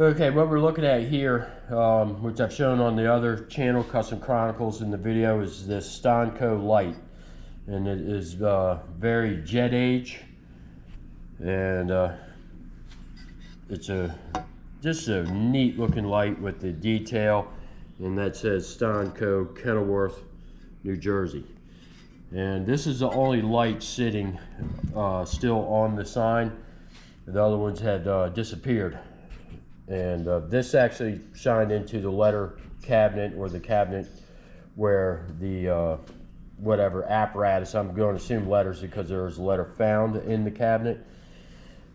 Okay, what we're looking at here, which I've shown on the other channel, Custom Chronicles, in the video, is this Stanco light. And it is very jet age. And it's just a neat looking light with the detail. And that says Stanco, Kenilworth, New Jersey. And this is the only light sitting still on the sign. The other ones had disappeared. And this actually shined into the letter cabinet, or the cabinet where the whatever apparatus, I'm going to assume letters because there's a letter found in the cabinet.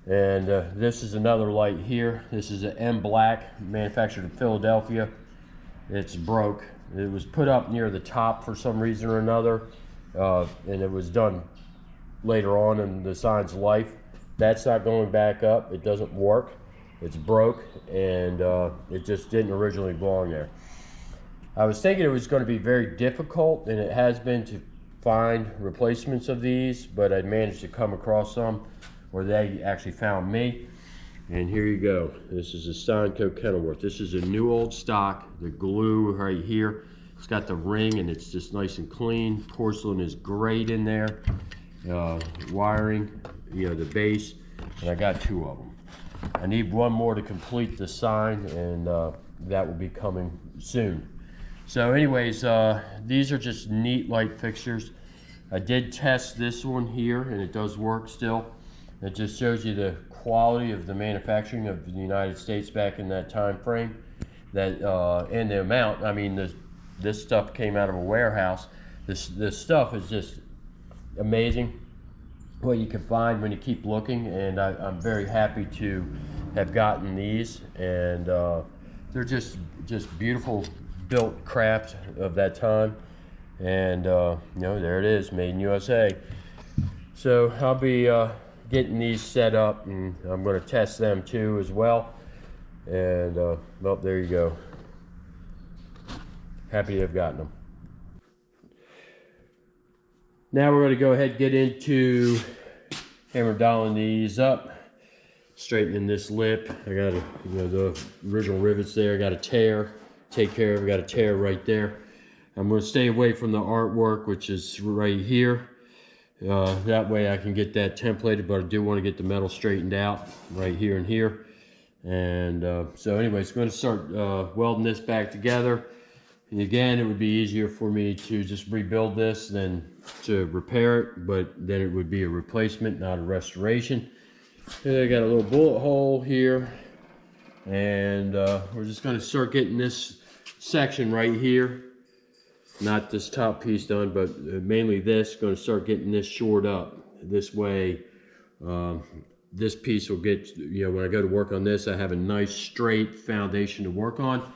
And this is another light here. This is an M Black, manufactured in Philadelphia. It's broke. It was put up near the top for some reason or another, and it was done later on in the sign's life. That's not going back up. It doesn't work. It's broke, and it just didn't originally belong there. I was thinking it was going to be very difficult, and it has been, to find replacements of these, but I managed to come across some, or they actually found me. And here you go. This is a Stanco Kenilworth. This is a new old stock. The glue right here, it's got the ring, and it's just nice and clean. Porcelain is great in there. Wiring, the base, and I got 2 of them. I need one more to complete the sign, and that will be coming soon. So anyways, these are just neat light fixtures. I did test this one here, and it does work still. It just shows you the quality of the manufacturing of the United States back in that time frame, that and the amount. I mean, this stuff came out of a warehouse. This stuff is just amazing what you can find when you keep looking, and I'm very happy to have gotten these. And they're just beautiful built craft of that time. And there it is, made in USA. So I'll be getting these set up, and I'm going to test them too as well. And well, there you go. Happy to have gotten them. Now we're going to go ahead and get into hammer dialing these up, straightening this lip. I got the original rivets there. I got a tear, take care of. I got a tear right there. I'm going to stay away from the artwork, which is right here. That way I can get that templated, but I do want to get the metal straightened out right here and here. And so anyways, I'm going to start welding this back together. And again, it would be easier for me to just rebuild this than to repair it, but then it would be a replacement, not a restoration. And I got a little bullet hole here, and we're just going to start getting this section right here, not this top piece done, but mainly this. Going to start getting this shored up. This way, this piece will get, when I go to work on this, I have a nice straight foundation to work on.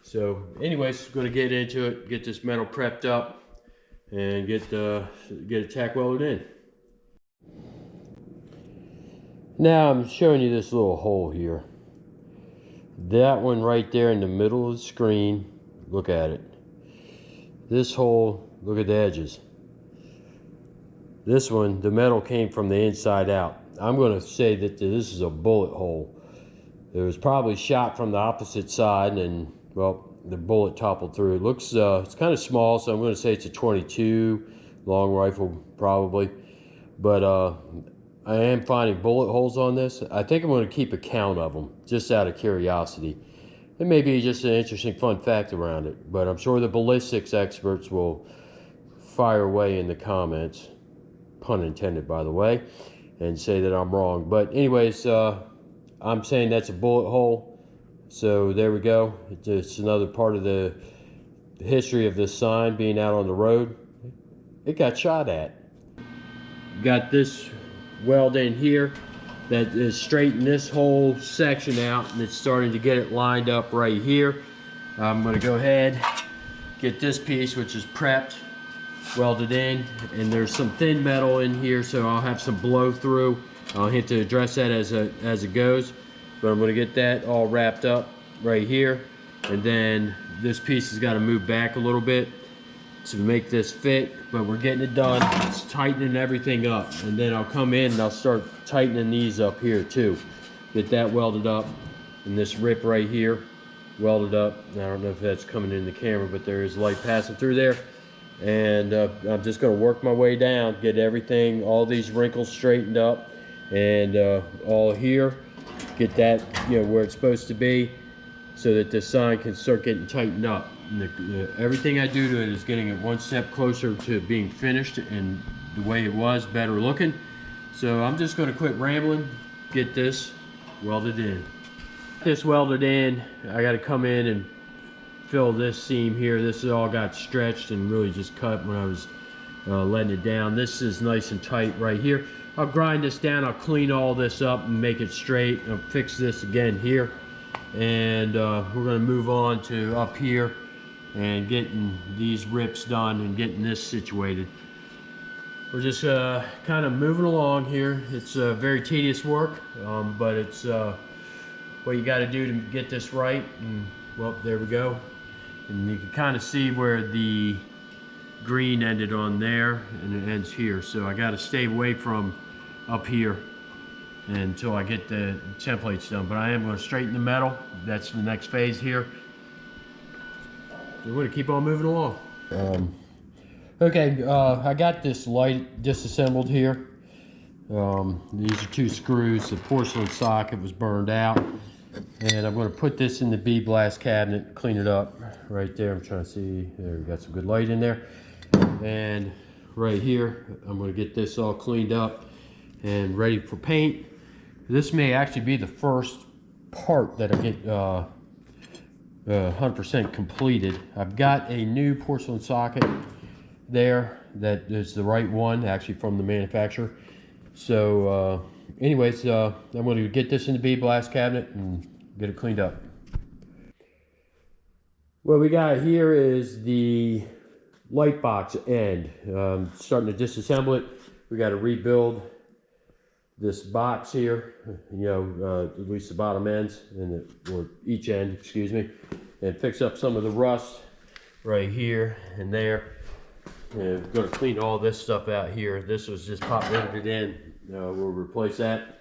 So anyways, going to get into it, get this metal prepped up, and get it tack welded in. Now I'm showing you this little hole here. That one right there in the middle of the screen, look at it. This hole, look at the edges. This one, the metal came from the inside out. I'm going to say that this is a bullet hole. It was probably shot from the opposite side, and well, the bullet toppled through. It looks, it's kind of small, so I'm going to say it's a 22 long rifle probably. But I am finding bullet holes on this. I think I'm going to keep a count of them, just out of curiosity. It may be just an interesting fun fact around it, but I'm sure the ballistics experts will fire away in the comments, pun intended by the way, and say that I'm wrong. But anyways, I'm saying that's a bullet hole. So there we go. It's another part of the history of this sign being out on the road. It got shot at. Got this weld in here that is straightening this whole section out, and it's starting to get it lined up right here. I'm going to go ahead, get this piece, which is prepped, welded in, and there's some thin metal in here, so I'll have some blow through. I'll have to address that as it goes. But I'm going to get that all wrapped up right here, and then this piece has got to move back a little bit to make this fit, but we're getting it done. It's tightening everything up, and then I'll come in and I'll start tightening these up here too. Get that welded up, and this rip right here welded up. I don't know if that's coming in the camera, but there is light passing through there. And I'm just going to work my way down, get everything, all these wrinkles straightened up, and all here, get that, you know, where it's supposed to be, so that the sign can start getting tightened up. And everything I do to it is getting it one step closer to being finished and the way it was, better looking. So I'm just going to quit rambling, get this welded in. This welded in, I got to come in and fill this seam here. This all got stretched and really just cut when I was letting it down. This is nice and tight right here. I'll grind this down, I'll clean all this up and make it straight. I'll fix this again here. And we're going to move on to up here and getting these rips done and getting this situated. We're just kind of moving along here. It's very tedious work, but it's what you got to do to get this right. And well, there we go. And you can kind of see where the green ended on there and it ends here. So I got to stay away from up here until I get the templates done. But I am going to straighten the metal. That's the next phase here. We're going to keep on moving along. Okay, I got this light disassembled here. These are 2 screws. The porcelain socket was burned out. And I'm going to put this in the B-blast cabinet, clean it up right there. I'm trying to see, there we got some good light in there. And right here, I'm going to get this all cleaned up and ready for paint. This may actually be the first part that I get 100% completed. I've got a new porcelain socket there that is the right one, actually from the manufacturer. So anyways, I'm going to get this in the B-blast cabinet and get it cleaned up. What we got here is the light box end. Starting to disassemble it. We got to rebuild this box here, you know, at least the bottom ends, and or each end, excuse me, and fix up some of the rust right here and there. And we're going to clean all this stuff out here. This was just pop riveted in. We'll replace that.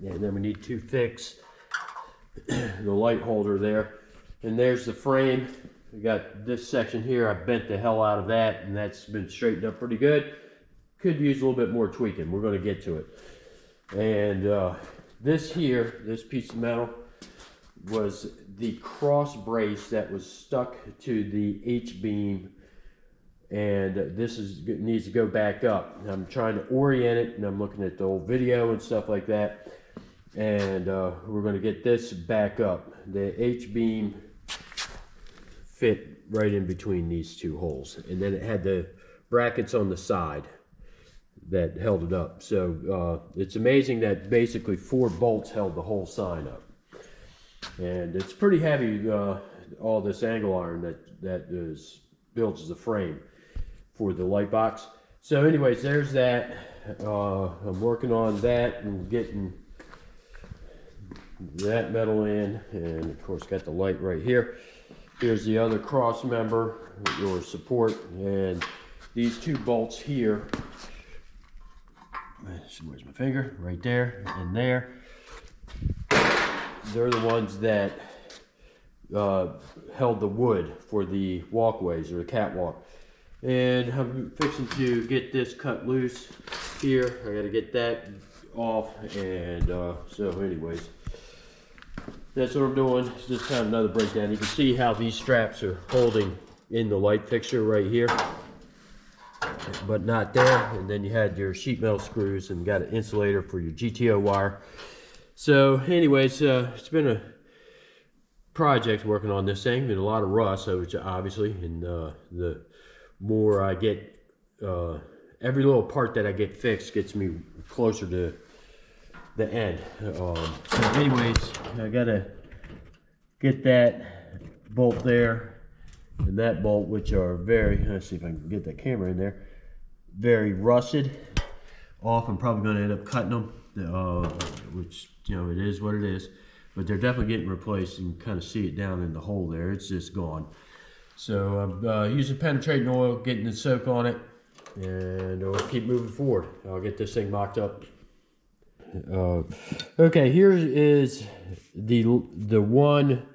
And then we need to fix the light holder there. And there's the frame. We got this section here. I bent the hell out of that, and that's been straightened up pretty good. Could use a little bit more tweaking. We're going to get to it. And this here, this piece of metal, was the cross brace that was stuck to the H-beam, and this needs to go back up. I'm trying to orient it, and I'm looking at the old video and stuff like that, and we're going to get this back up. The H-beam fit right in between these 2 holes, and then it had the brackets on the side that held it up. So it's amazing that basically 4 bolts held the whole sign up. And it's pretty heavy, all this angle iron that builds the frame for the light box. So anyways, there's that. I'm working on that and getting that metal in, and of course got the light right here. Here's the other cross member or support, and these 2 bolts here. Where's my finger? Right there and there. They're the ones that held the wood for the walkways or the catwalk. And I'm fixing to get this cut loose here. I got to get that off. And so anyways, that's what I'm doing. It's just kind of another breakdown. You can see how these straps are holding in the light fixture right here, but not there. And then you had your sheet metal screws and got an insulator for your GTO wire. So anyways, it's been a project working on this thing. Been a lot of rust, which obviously, and the more I get, every little part that I get fixed gets me closer to the end. So anyways, I gotta get that bolt there and that bolt, which are very, let's see if I can get that camera in there, very rusted off. I'm probably going to end up cutting them, which, you know, it is what it is, but they're definitely getting replaced. You can kind of see it down in the hole there. It's just gone. So I'm using penetrating oil, getting the soak on it, and we'll keep moving forward. I'll get this thing mocked up. Okay, here is the one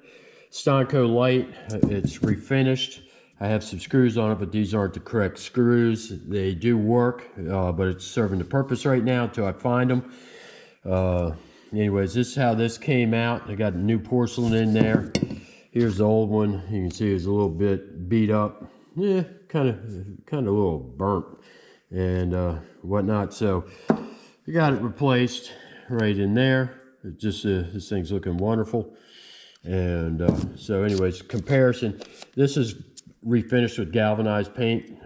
Stanco light. It's refinished. I have some screws on it, but these aren't the correct screws. They do work, but it's serving the purpose right now until I find them. Anyways, this is how this came out. I got new porcelain in there. Here's the old one. You can see it's a little bit beat up. Yeah, kind of a little burnt and whatnot. So I got it replaced right in there. It just this thing's looking wonderful. And so anyways, comparison. This is refinished with galvanized paint,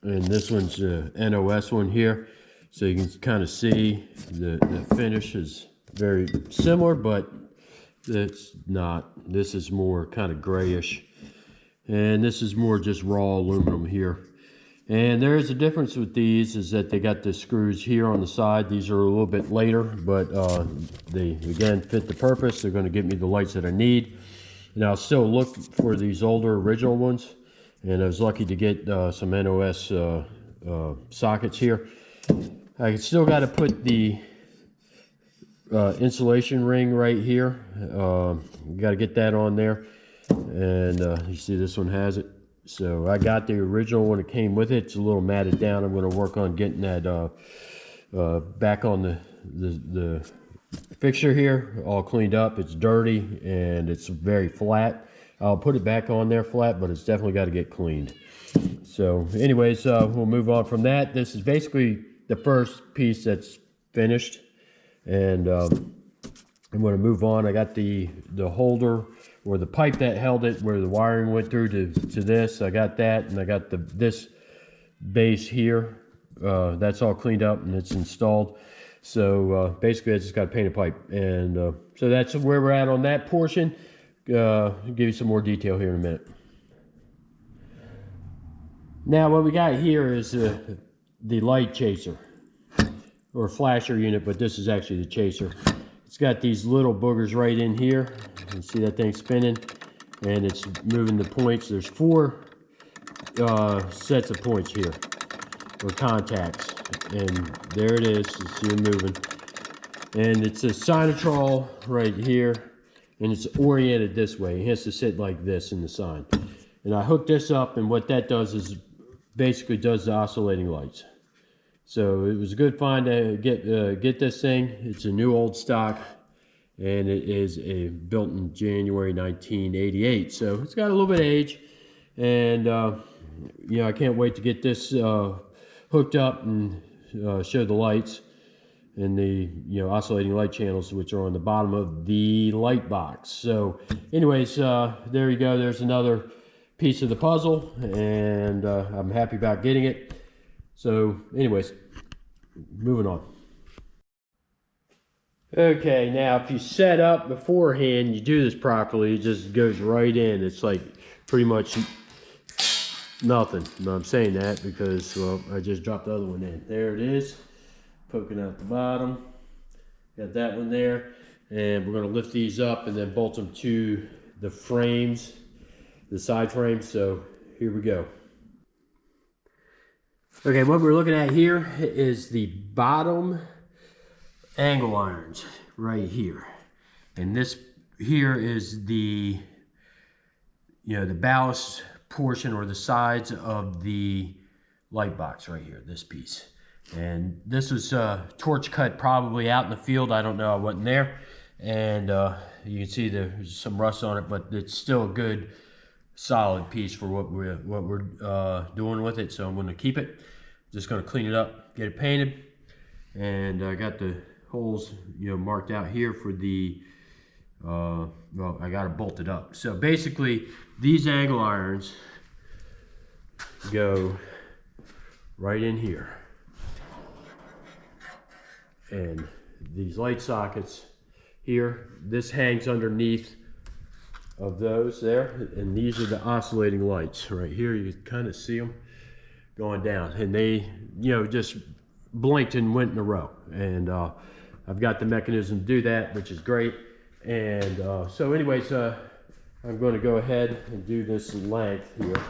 and this one's the NOS one here. So you can kind of see the finish is very similar, but it's not. This is more kind of grayish, and this is more just raw aluminum here. And there is a difference with these, is that they got the screws here on the side. These are a little bit later, but they again fit the purpose. They're going to give me the lights that I need. And I'll still look for these older original ones, and I was lucky to get some NOS sockets here. I still got to put the insulation ring right here. You got to get that on there, and you see this one has it. So I got the original one that came with it. It's a little matted down. I'm going to work on getting that back on the fixture here, all cleaned up. It's dirty and it's very flat. I'll put it back on there flat, but it's definitely got to get cleaned. So anyways, we'll move on from that. This is basically the first piece that's finished, and I'm going to move on. I got the holder, or the pipe that held it, where the wiring went through to this. I got that, and I got this base here. That's all cleaned up and it's installed. So basically I just got to paint a pipe, and so that's where we're at on that portion. I'll give you some more detail here in a minute. Now what we got here is the light chaser, or flasher unit, but this is actually the chaser. It's got these little boogers right in here. You can see that thing spinning, and it's moving the points. There's 4 sets of points here, or contacts, and there it is. You see them moving, and it's a Sinotrol right here, and it's oriented this way. It has to sit like this in the sign. And I hooked this up, and what that does is basically does the oscillating lights. So it was a good find to get this thing. It's a new old stock, and it is built in January 1988. So it's got a little bit of age, and you know, I can't wait to get this hooked up and show the lights and the oscillating light channels, which are on the bottom of the light box. So anyways, there you go. There's another piece of the puzzle, and I'm happy about getting it. So anyways, moving on. Okay, now if you set up beforehand, you do this properly, it just goes right in. It's like pretty much nothing. No, I'm saying that because, well, I just dropped the other one in. There it is, poking out the bottom. Got that one there, and we're going to lift these up and then bolt them to the frames, the side frames. So here we go. Okay, what we're looking at here is the bottom angle irons right here, and this here is the the ballast portion, or the sides of the light box right here, this piece. And this was torch cut probably out in the field. I don't know, I wasn't there. And you can see there's some rust on it, but it's still a good solid piece for what we're doing with it. So I'm going to keep it. Just going to clean it up, get it painted, and I got the holes marked out here for the well, I got it bolted up. So basically these angle irons go right in here, and these light sockets here, this hangs underneath of those there, and these are the oscillating lights right here. You can kind of see them going down, and they just blinked and went in a row, and I've got the mechanism to do that, which is great. And so anyways, I'm going to go ahead and do this length here,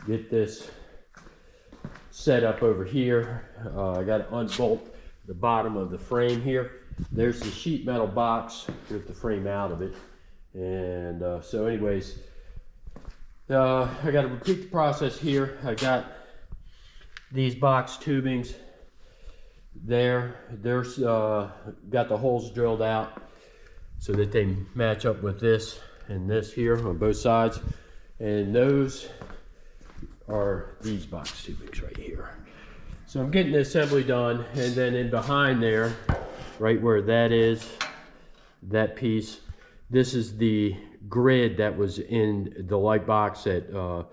get this set up over here. I got to unbolt the bottom of the frame here. There's the sheet metal box with the frame out of it. And so anyways, I got to repeat the process here. I got these box tubings there. There's got the holes drilled out so that they match up with this and this here on both sides. And those are these box tubings right here. So I'm getting the assembly done, and then in behind there, right where that is, that piece, this is the grid that was in the light box that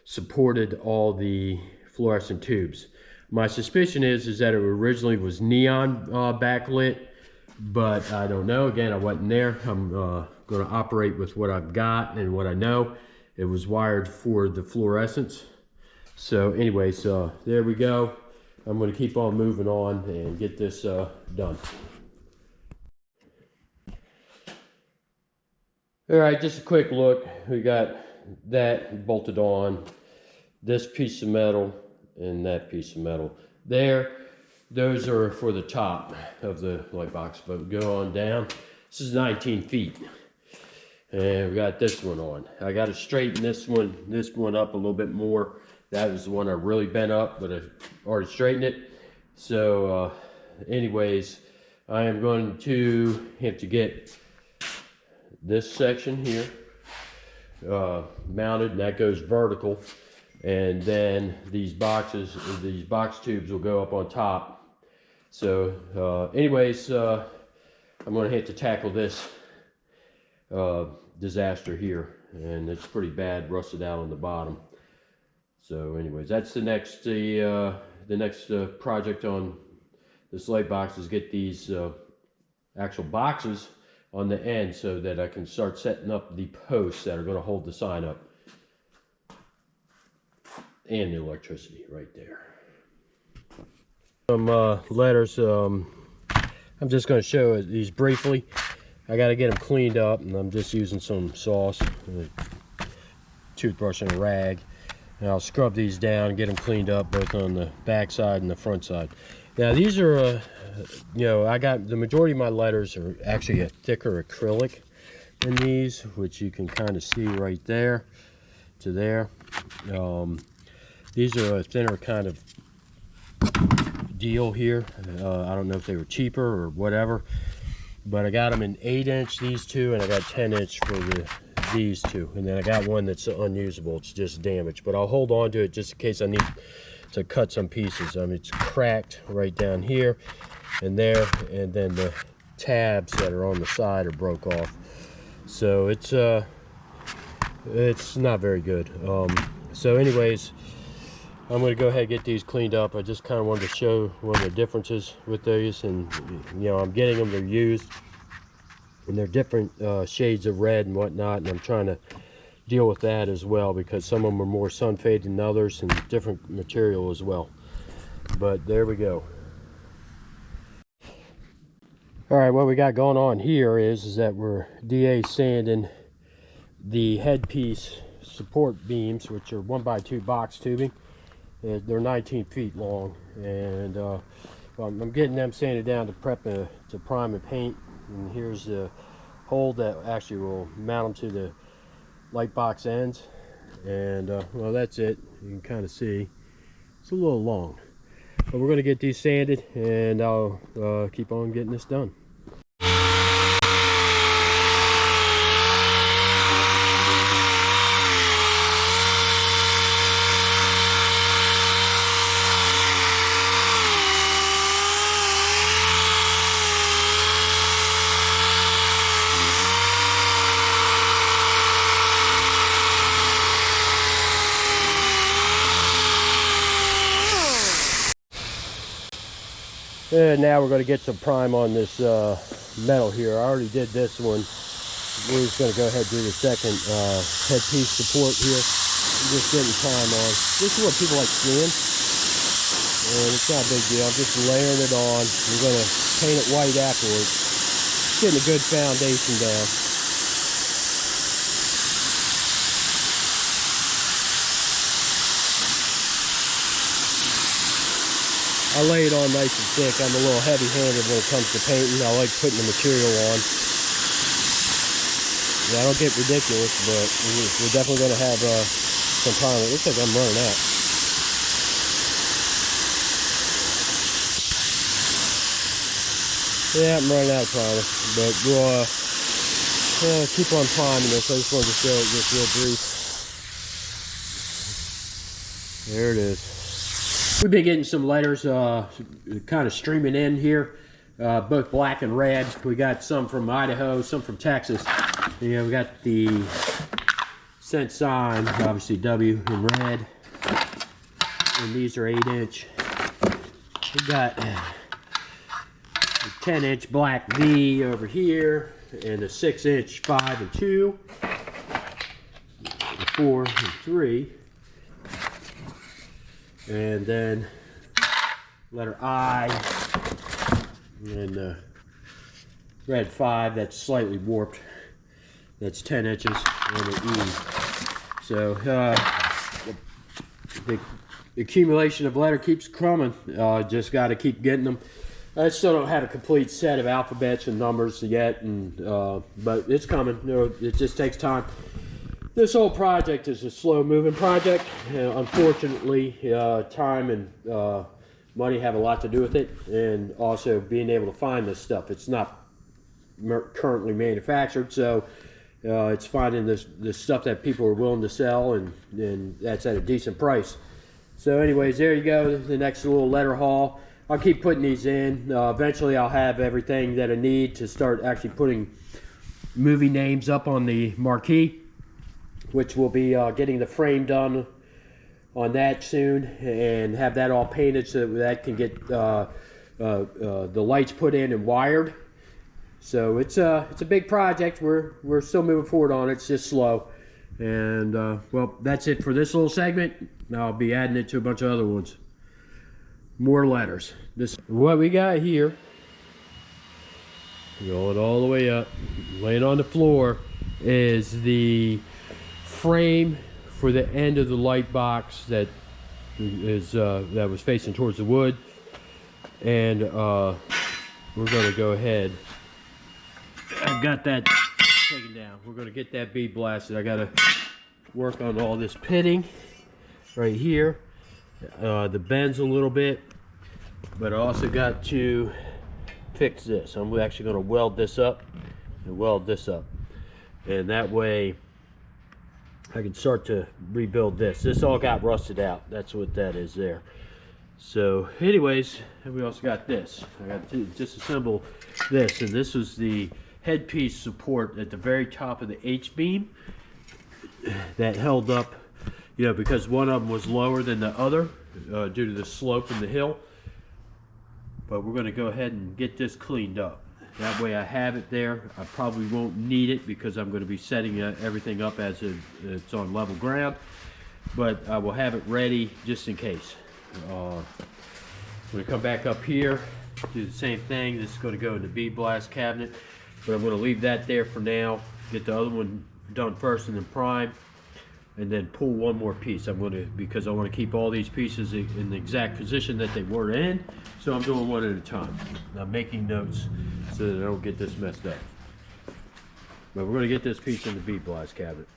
supported all the fluorescent tubes. My suspicion is that it originally was neon backlit, but I don't know. Again, I wasn't there. I'm going to operate with what I've got and what I know. It was wired for the fluorescence. So anyways, there we go. I'm going to keep on moving on and get this done. All right, just a quick look. We got that bolted on, this piece of metal and that piece of metal there. Those are for the top of the light box, but go on down. This is 19 feet. And we got this one on. I got to straighten this one up a little bit more. That was the one I really bent up, but I already straightened it. So anyways, I am going to have to get this section here mounted, and that goes vertical. And then these box tubes will go up on top. So anyways, I'm going to have to tackle this disaster here, and it's pretty bad, rusted out on the bottom. So anyways, that's the next project on this light box, is get these actual boxes on the end so that I can start setting up the posts that are going to hold the sign up and the electricity right there. Some letters. I'm just going to show these briefly. I got to get them cleaned up, and I'm just using some sauce, a toothbrush and a rag, and I'll scrub these down and get them cleaned up both on the back side and the front side. Now these are you know, I got the majority of my letters are actually a thicker acrylic than these, which you can kind of see right there to there. These are a thinner kind of deal here. I don't know if they were cheaper or whatever, but I got them in 8-inch, these two, and I got 10-inch for these two, and then I got one that's unusable. It's just damaged, but I'll hold on to it just in case I need to cut some pieces. It's cracked right down here and there, and then the tabs that are on the side are broke off. So it's not very good. So anyways, I'm going to go ahead and get these cleaned up. I just kind of wanted to show one of the differences with these, and you know, I'm getting them, they're used, and they're different shades of red and whatnot, and I'm trying to deal with that as well, because some of them are more sun faded than others, and different material as well. But there we go. All right, what we got going on here is that we're DA sanding the headpiece support beams, which are 1x2 box tubing. They're 19 feet long, and well, I'm getting them sanded down to prep to prime and paint. And here's the hole that actually will mount them to the light box ends. And well, that's it. You can kind of see it's a little long, but we're going to get these sanded, and I'll keep on getting this done. And now we're going to get some prime on this metal here. I already did this one. We're just going to go ahead and do the second headpiece support here. I'm just getting prime on. This is what people like seeing, and it's not a big deal. I'm just layering it on. We're going to paint it white afterwards. Getting a good foundation down. I lay it on nice and thick. I'm a little heavy-handed when it comes to painting. I like putting the material on. Yeah, I don't get ridiculous, but we're definitely going to have some time. It looks like I'm running out. Yeah, I'm running out of primer, but we'll keep on priming this. I just wanted to show it just real brief. There it is. We've been getting some letters kind of streaming in here, both black and red. We got some from Idaho, some from Texas. Yeah, we got the cent sign, obviously W in red, and these are 8-inch. We got 10-inch black V over here, and a 6-inch 5 and 2, 4 and 3, and then letter I, and the red 5 that's slightly warped. That's 10 inches, and an E. So the accumulation of letter keeps coming. Just got to keep getting them. I still don't have a complete set of alphabets and numbers yet, but it's coming. You know, it just takes time. This whole project is a slow-moving project. Unfortunately, time and money have a lot to do with it, and also being able to find this stuff. It's not currently manufactured, so it's finding this stuff that people are willing to sell, and that's at a decent price. So anyways, there you go, the next little letter haul. I'll keep putting these in. Eventually I'll have everything that I need to start actually putting movie names up on the marquee, which will be getting the frame done on that soon, and have that all painted so that can get the lights put in and wired. So it's a big project. We're still moving forward on it. It's just slow. And well, that's it for this little segment. I'll be adding it to a bunch of other ones. More letters. This what we got here. Going all the way up, laying on the floor, is the frame for the end of the light box that was facing towards the wood, and we're going to go ahead. I've got that taken down. We're going to get that bead blasted. I got to work on all this pitting right here. The bends a little bit, but I also got to fix this. I'm actually going to weld this up and weld this up, and that way I can start to rebuild this. This all got rusted out. That's what that is there. So anyways, and we also got this. I got to disassemble this, and this was the headpiece support at the very top of the H-beam that held up, you know, because one of them was lower than the other due to the slope and the hill. But we're going to go ahead and get this cleaned up. That way I have it there. I probably won't need it because I'm going to be setting everything up as it's on level ground. But I will have it ready just in case. I'm going to come back up here, do the same thing. This is going to go in the bead blast cabinet. But I'm going to leave that there for now. Get the other one done first and then prime. And then pull one more piece. Because I want to keep all these pieces in the exact position that they were in. So I'm doing one at a time. I'm making notes so that I don't get this messed up. But we're going to get this piece in the bead blast cabinet.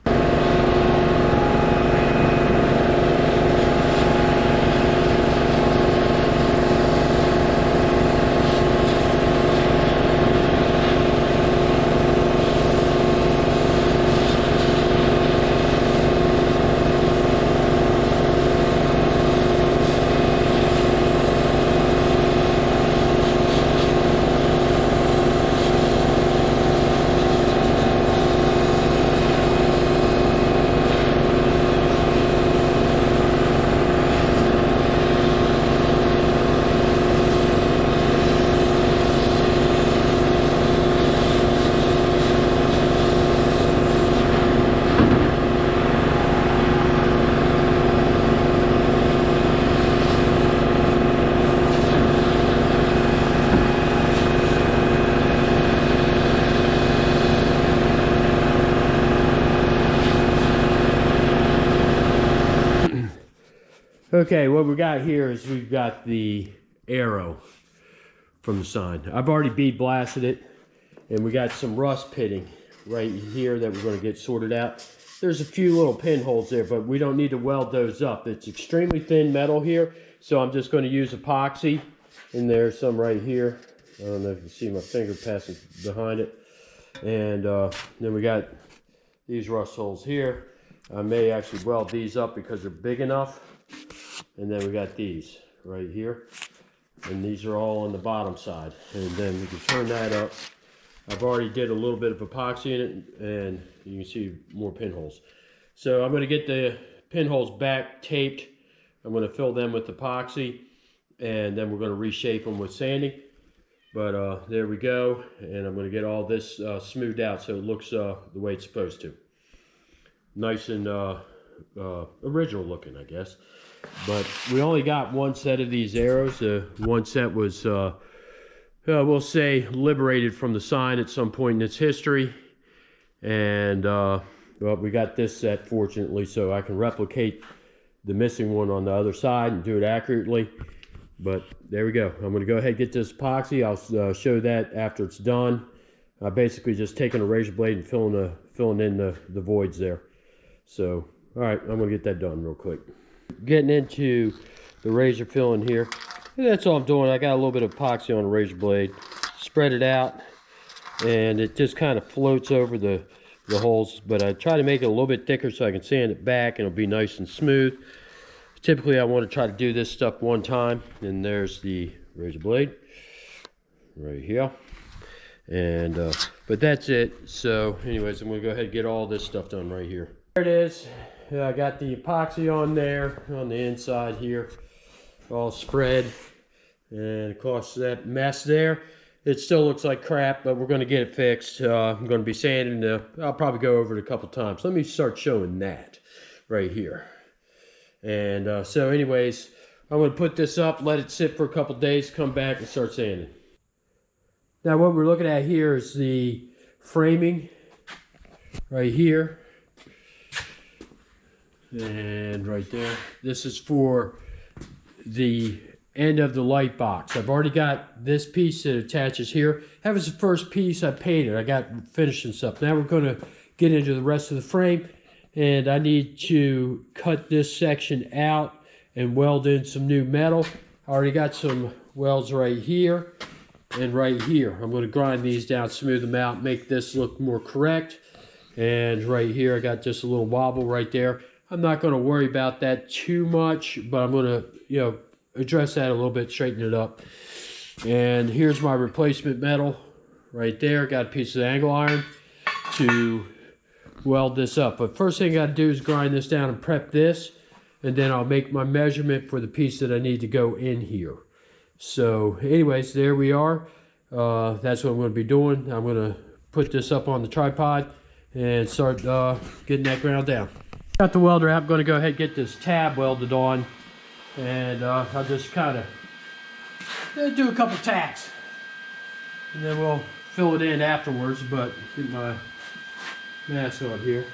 Okay, what we got here is we've got the arrow from the sign. I've already bead blasted it, and we got some rust pitting right here that we're going to get sorted out. There's a few little pinholes there, but we don't need to weld those up. It's extremely thin metal here, so I'm just going to use epoxy, and there's some right here. I don't know if you can see my finger passing behind it. And then we got these rust holes here. I may actually weld these up because they're big enough. And then we got these right here. And these are all on the bottom side. And then we can turn that up. I've already did a little bit of epoxy in it, and you can see more pinholes. So I'm going to get the pinholes back taped. I'm going to fill them with epoxy, and then we're going to reshape them with sanding. But there we go, and I'm going to get all this smoothed out so it looks the way it's supposed to. Nice and original looking, I guess. But we only got one set of these arrows. One set was, we'll say, liberated from the sign at some point in its history. And well, we got this set, fortunately, so I can replicate the missing one on the other side and do it accurately. But there we go. I'm going to go ahead and get this epoxy. I'll show that after it's done. Basically just taking a razor blade and filling in the voids there. So, all right, I'm going to get that done real quick. Getting into the razor filling here. And that's all I'm doing. I got a little bit of epoxy on the razor blade. Spread it out, and it just kind of floats over the holes. But I try to make it a little bit thicker so I can sand it back and it'll be nice and smooth. Typically, I want to try to do this stuff one time, and there's the razor blade right here. And but that's it. So anyways, I'm going to go ahead and get all this stuff done right here. There it is. I got the epoxy on there on the inside here, all spread, and of course that mess there, it still looks like crap, but we're going to get it fixed. I'm going to be sanding I'll probably go over it a couple times. Let me start showing that right here. And so anyways, I'm going to put this up, let it sit for a couple days, come back and start sanding. Now what we're looking at here is the framing right here and right there. This is for the end of the light box. I've already got this piece that attaches here. That was the first piece I painted. I got finishing stuff. Now we're going to get into the rest of the frame. And I need to cut this section out and weld in some new metal. I already got some welds right here and right here. I'm going to grind these down, smooth them out, make this look more correct. And right here, I got just a little wobble right there. I'm not going to worry about that too much, but I'm going to, address that a little bit, straighten it up. And here's my replacement metal right there. Got a piece of angle iron to weld this up. But first thing I got to do is grind this down and prep this, and then I'll make my measurement for the piece that I need to go in here. So anyways, there we are. That's what I'm going to be doing. I'm going to put this up on the tripod and start getting that ground down. Got the welder out. I'm going to go ahead and get this tab welded on, and I'll just kind of do a couple tacks, and then we'll fill it in afterwards. But get my mask on here.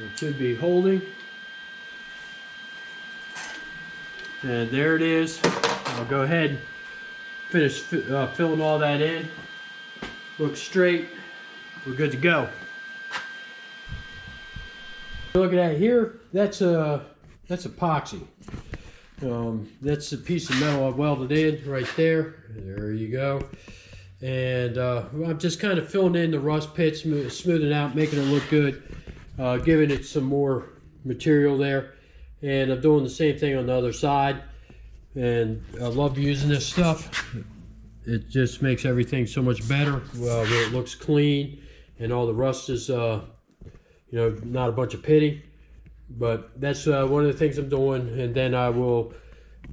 It should be holding. And there it is. I'll go ahead and finish filling all that in. Looks straight. We're good to go. Looking at here, that's epoxy. That's a piece of metal I welded in right there. There you go. And I'm just kind of filling in the rust pits, smoothing out, making it look good. Giving it some more material there, and I'm doing the same thing on the other side. And I love using this stuff. It just makes everything so much better. Well, it looks clean, and all the rust is not a bunch of pitting. But that's one of the things I'm doing, and then I will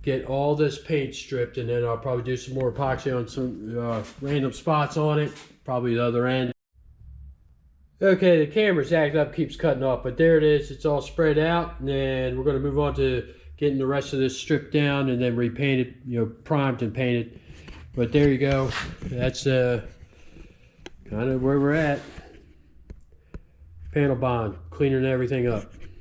get all this paint stripped, and then I'll probably do some more epoxy on some random spots on it, probably the other end. Okay, the camera's acting up, keeps cutting off, but there it is. It's all spread out, and then we're going to move on to getting the rest of this stripped down and then repainted, primed and painted. But there you go. That's kind of where we're at. Panel bond, cleaning everything up.